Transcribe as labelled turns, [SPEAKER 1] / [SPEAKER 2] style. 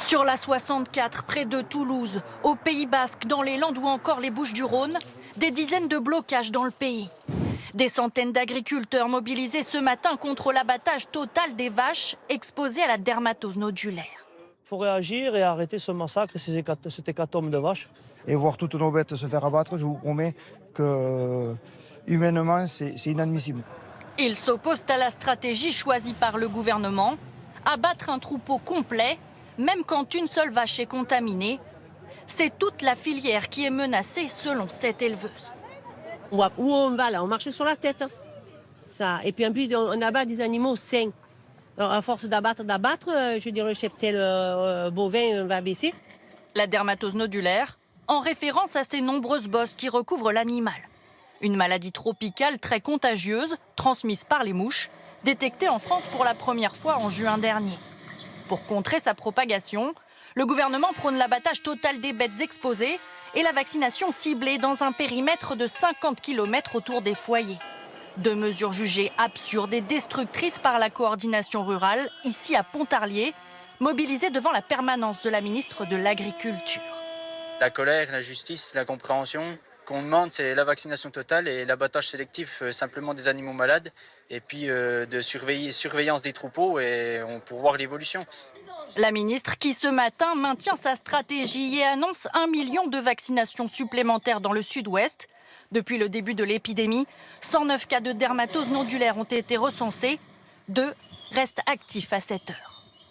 [SPEAKER 1] Sur la 64, près de Toulouse, au Pays Basque, dans les Landes ou encore les Bouches-du-Rhône, des dizaines de blocages dans le pays. Des centaines d'agriculteurs mobilisés ce matin contre l'abattage total des vaches exposées à la dermatose nodulaire.
[SPEAKER 2] Il faut réagir et arrêter ce massacre et cette hécatombe de vaches.
[SPEAKER 3] Et voir toutes nos bêtes se faire abattre, je vous promets que humainement, c'est inadmissible.
[SPEAKER 1] Ils s'opposent à la stratégie choisie par le gouvernement, abattre un troupeau complet, même quand une seule vache est contaminée. C'est toute la filière qui est menacée selon cette éleveuse.
[SPEAKER 4] Où on va là, on marche sur la tête. Ça. Et puis en plus, on abat des animaux sains. Alors, à force d'abattre, je veux dire, le cheptel bovin va baisser.
[SPEAKER 1] La dermatose nodulaire, en référence à ces nombreuses bosses qui recouvrent l'animal. Une maladie tropicale très contagieuse, transmise par les mouches, détectée en France pour la première fois en juin dernier. Pour contrer sa propagation, le gouvernement prône l'abattage total des bêtes exposées et la vaccination ciblée dans un périmètre de 50 km autour des foyers. Deux mesures jugées absurdes et destructrices par la coordination rurale, ici à Pontarlier, mobilisée devant la permanence de la ministre de l'Agriculture.
[SPEAKER 5] La colère, la justice, la compréhension qu'on demande, c'est la vaccination totale et l'abattage sélectif simplement des animaux malades et puis de surveillance des troupeaux et pour voir l'évolution.
[SPEAKER 1] La ministre qui ce matin maintient sa stratégie et annonce 1 million de vaccinations supplémentaires dans le sud-ouest. Depuis le début de l'épidémie, 109 cas de dermatose nodulaire ont été recensés. 2 restent actifs à cette heure.